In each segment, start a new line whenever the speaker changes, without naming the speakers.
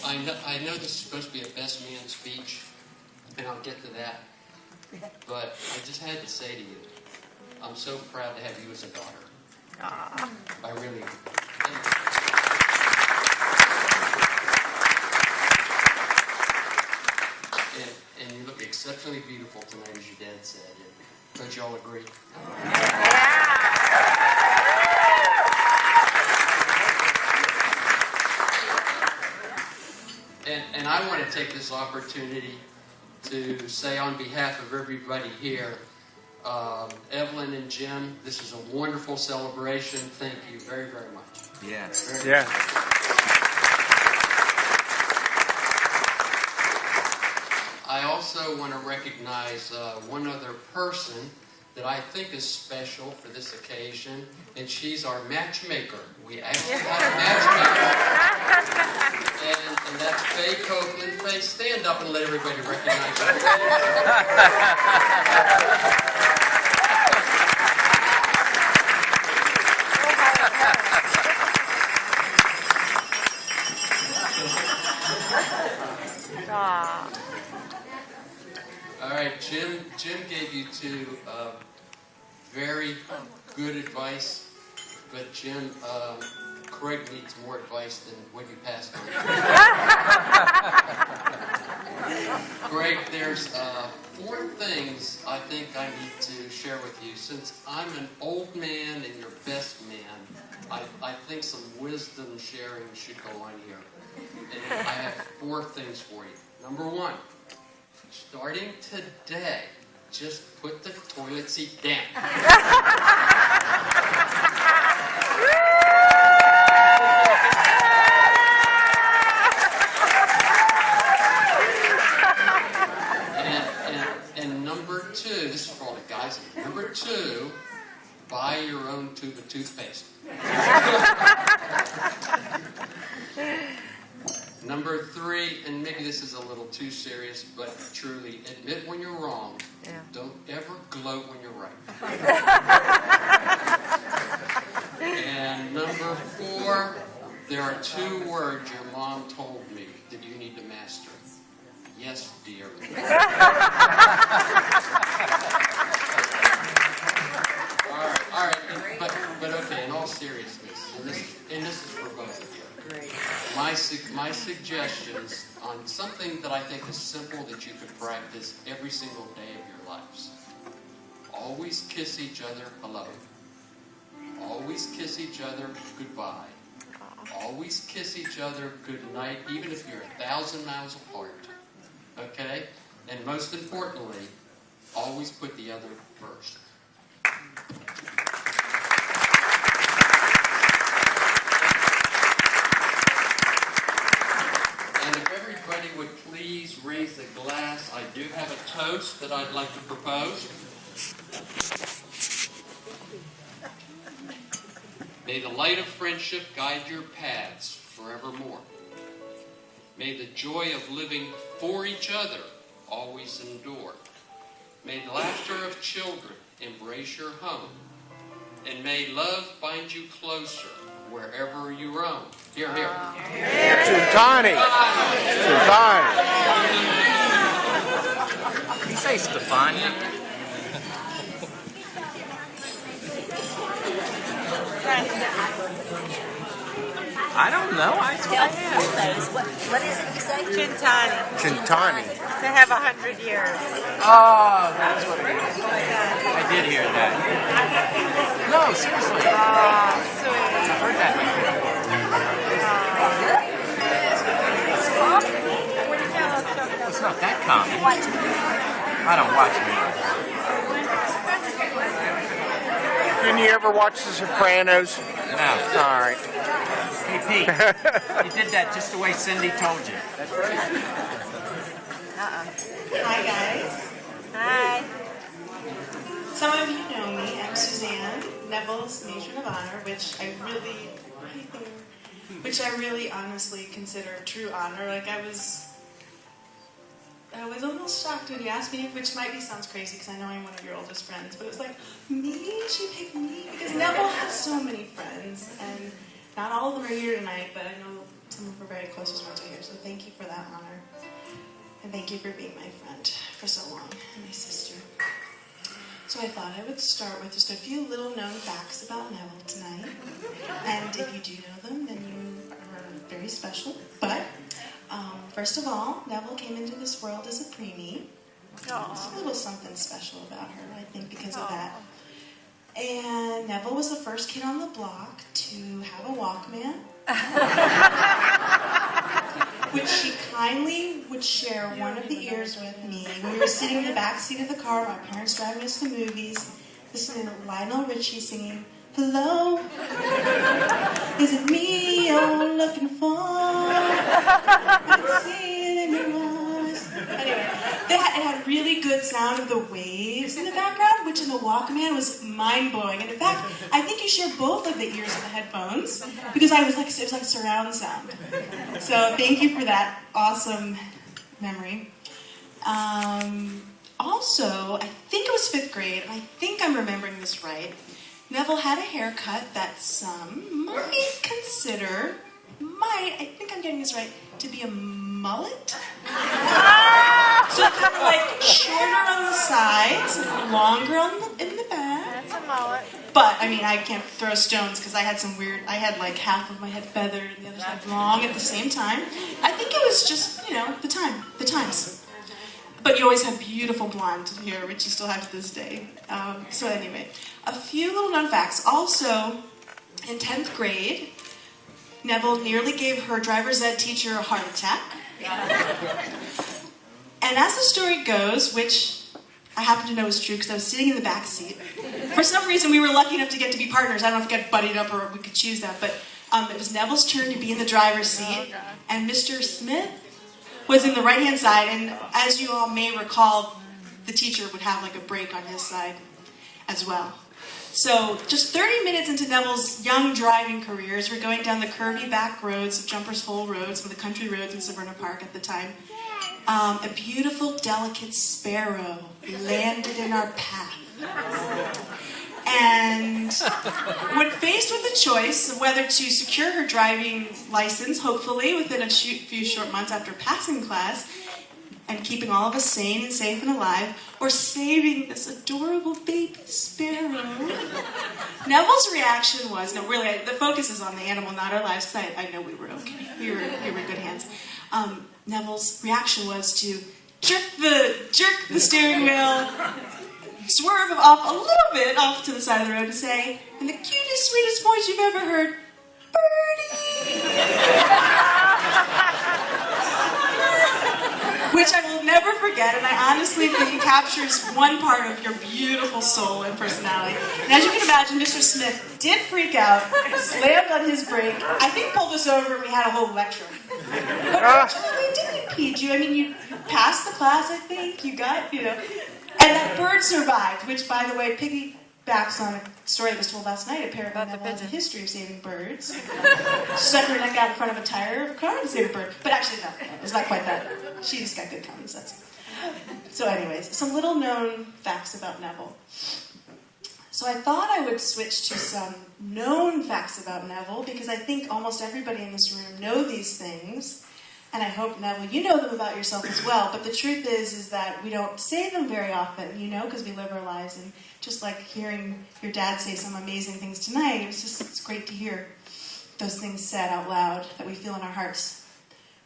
I know this is supposed to be a best man speech, and I'll get to that. But I just had to say to you, I'm so proud to have you as a daughter.
Aww.
I really am. And you look exceptionally beautiful tonight, as your dad said. Don't you all agree? And I want to take this opportunity to say on behalf of everybody here, Evelyn and Jim, this is a wonderful celebration. Thank you very, very much.
Yes.
Very much. I also want to recognize one other person that I think is special for this occasion, and she's our matchmaker. We actually have a matchmaker. And that's Faye Copeland. Faye, stand up and let everybody recognize you. All right, Jim gave you two very good advice, but Jim, Craig needs more advice than what you passed on. Craig, there's 4 things I think I need to share with you. Since I'm an old man and your best man, I think some wisdom sharing should go on here. And I have 4 things for you. Number 1. Starting today, just put the toilet seat down. And number 2, this is for all the guys. Number 2, buy your own tube of toothpaste. Number 3, and maybe this is a little too serious, but truly, admit when you're wrong. Yeah. Don't ever gloat when you're right. And number 4, there are 2 words your mom told me that you need to master. Yes, dear. All right, but okay, in all seriousness, and this is for both of you. My suggestions on something that I think is simple that you could practice every single day of your lives. Always kiss each other hello. Always kiss each other goodbye. Always kiss each other good night, even if you're 1,000 miles apart. Okay? And most importantly, always put the other first. Everybody would please raise the glass. I do have a toast that I'd like to propose. May the light of friendship guide your paths forevermore. May the joy of living for each other always endure. May the laughter of children embrace your home. And may love bind you closer wherever you roam. Here, here.
Chintani. Chintani.
You say Stefania? I don't know. I
What is it you say?
Chintani.
Chintani.
To have 100 years.
Oh, that's what it is. I did hear that. No, seriously.
Oh, sweet.
I've heard that before. It's not that common. I don't watch movies.
Didn't you ever watch The Sopranos?
No.
All right.
Hey, Pete, you did that just the way Cindy told you. That's right.
Hi, guys.
Hi.
Some of you know me. I'm Suzanne, Neville's Matron of Honor, which I really honestly consider a true honor. Like, I was almost shocked when you asked me, which sounds crazy because I know I'm one of your oldest friends, but it was like, me? She picked me? Because Neville has so many friends, and not all of them are here tonight, but I know some of them are very closest ones are here. So thank you for that honor. And thank you for being my friend for so long, and my sister. So I thought I would start with just a few little known facts about Neville tonight. And if you do know them, then you are very special. But first of all, Neville came into this world as a preemie. There's a little something special about her, I think, because of that. And Neville was the first kid on the block to have a Walkman, which she kindly would share one of the ears with me when we were sitting in the back seat of the car, my parents driving us to the movies, listening to Lionel Richie singing, "Hello, is it me you're looking for? I can see it in your eyes." Anyway, it had really good sound of the waves in the background, which in the Walkman was mind-blowing. And in fact, I think you share both of the ears of the headphones, because it was like surround sound. So thank you for that awesome memory. Also, I think it was 5th grade, and I think I'm remembering this right. Neville had a haircut that some might consider, I think I'm getting this right, to be a mullet. So kind of like shorter on the sides, longer in the back.
That's a mullet.
But, I mean, I can't throw stones because I had like half of my head feathered and the other side long at the same time. I think it was just, the times. But you always had beautiful blonde hair, which you still have to this day. So anyway, a few little known facts. Also, in 10th grade, Neville nearly gave her driver's ed teacher a heart attack. And as the story goes, which I happen to know is true because I was sitting in the back seat. For some reason, we were lucky enough to get to be partners. I don't know if we got buddied up or we could choose that, but it was Neville's turn to be in the driver's seat, and Mr. Smith was in the right-hand side, and as you all may recall, the teacher would have like a break on his side as well. So just 30 minutes into Neville's young driving careers, we're going down the curvy back roads of Jumper's Hole Roads, some of the country roads in Severna Park at the time. A beautiful, delicate sparrow landed in our path. And when faced with the choice of whether to secure her driving license, hopefully within a few short months after passing class, and keeping all of us sane and safe and alive, or saving this adorable baby sparrow, Neville's reaction was, no, really, the focus is on the animal, not our lives, because I know we were okay. We were in good hands. Neville's reaction was to jerk the steering wheel, swerve off a little bit off to the side of the road and say, in the cutest, sweetest voice you've ever heard, "Birdie!" Which I will never forget, and I honestly think it captures one part of your beautiful soul and personality. And as you can imagine, Mr. Smith did freak out, slammed on his brake, I think pulled us over, and we had a whole lecture. But fortunately, it didn't impede you. I mean, you passed the class, I think, you got, and that bird survived, which, by the way, piggybacks on a story that was told last night. Apparently, Neville has a history of saving birds. Stuck her neck out in front of a tire of a car to save a bird. But actually, no, it's not quite that. She just got good common sense. So anyways, some little known facts about Neville. So I thought I would switch to some known facts about Neville, because I think almost everybody in this room know these things. And I hope, Neville, you know them about yourself as well. But the truth is that we don't say them very often, because we live our lives. And just like hearing your dad say some amazing things tonight, it's great to hear those things said out loud that we feel in our hearts.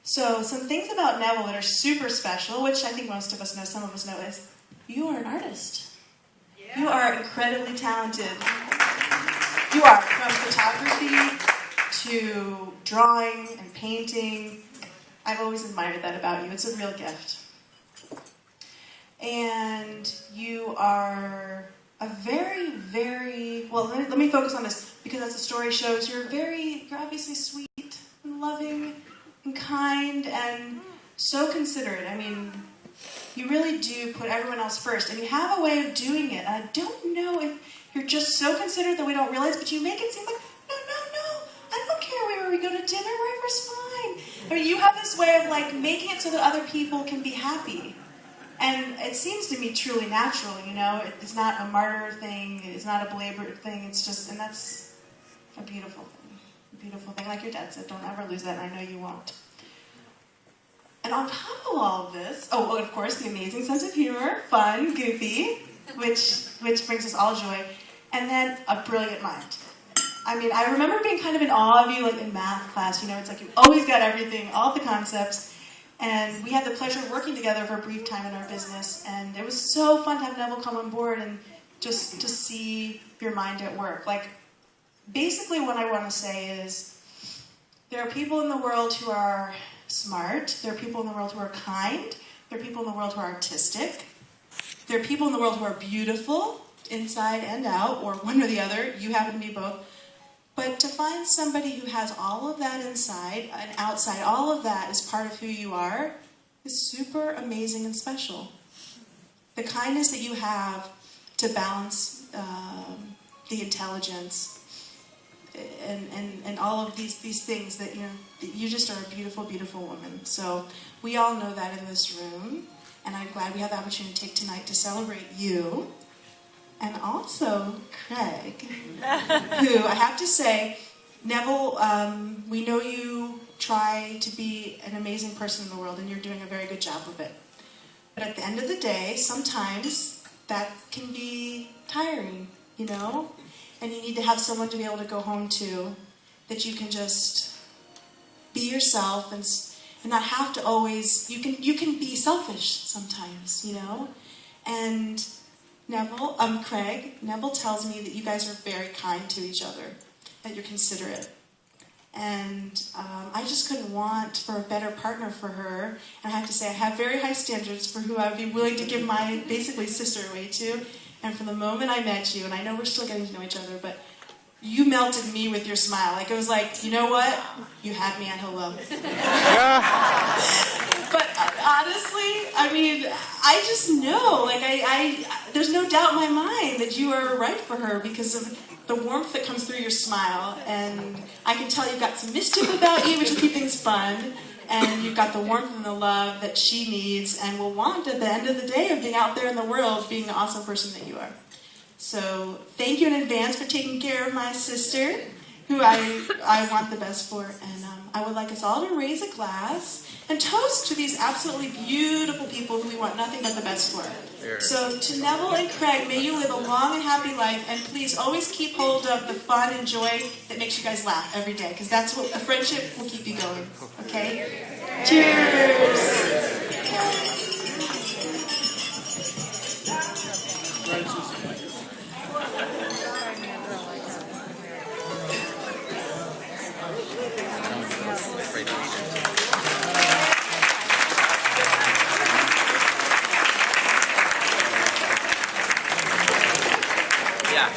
So some things about Neville that are super special, which I think most of us know, some of us know, is you are an artist. Yeah. You are incredibly talented. You are, from photography to drawing and painting. I've always admired that about you. It's a real gift. And you are a very, very, well, let me focus on this, because as the story shows, you're obviously sweet and loving and kind and so considerate. I mean, you really do put everyone else first, and you have a way of doing it. And I don't know if you're just so considerate that we don't realize, but you make it seem like, no, I don't care where we go to dinner, wherever's fine. I mean, you have this way of making it so that other people can be happy. And it seems to me truly natural, It's not a martyr thing, it's not a belabored thing, it's just, and that's a beautiful thing. A beautiful thing, like your dad said, don't ever lose that, and I know you won't. And on top of all of this, oh, well, of course, the amazing sense of humor, fun, goofy, which brings us all joy, and then a brilliant mind. I mean, I remember being kind of in awe of you, like in math class, you know, it's like you always got everything, all the concepts, and we had the pleasure of working together for a brief time in our business, and it was so fun to have Neville come on board and just to see your mind at work. Like, basically what I want to say is, there are people in the world who are smart, there are people in the world who are kind, there are people in the world who are artistic, there are people in the world who are beautiful, inside and out, or one or the other, you happen to be both. But to find somebody who has all of that inside and outside, all of that is part of who you are, is super amazing and special. The kindness that you have to balance the intelligence and all of these things that, you know, you just are a beautiful, beautiful woman. So we all know that in this room, and I'm glad we have the opportunity to take tonight to celebrate you. And also Craig, who I have to say, Neville, we know you try to be an amazing person in the world, and you're doing a very good job of it. But at the end of the day, sometimes that can be tiring, you know? And you need to have someone to be able to go home to, that you can just be yourself and not have to always, you can be selfish sometimes, you know? And Craig, Neville tells me that you guys are very kind to each other, that you're considerate. And I just couldn't want for a better partner for her. And I have to say, I have very high standards for who I would be willing to give my, basically, sister away to. And from the moment I met you, and I know we're still getting to know each other, but you melted me with your smile. Like, it was like, you know what? You had me at hello. But honestly, I mean, I just know, like, there's no doubt in my mind that you are right for her because of the warmth that comes through your smile. And I can tell you've got some mischief about you, which will keep things fun. And you've got the warmth and the love that she needs and will want at the end of the day of being out there in the world, being the awesome person that you are. So thank you in advance for taking care of my sister, who I want the best for. And I would like us all to raise a glass and toast to these absolutely beautiful people who we want nothing but the best for. So to Neville and Craig, may you live a long and happy life, and please always keep hold of the fun and joy that makes you guys laugh every day, because that's what a friendship will keep you going. Okay? Cheers!
Yeah.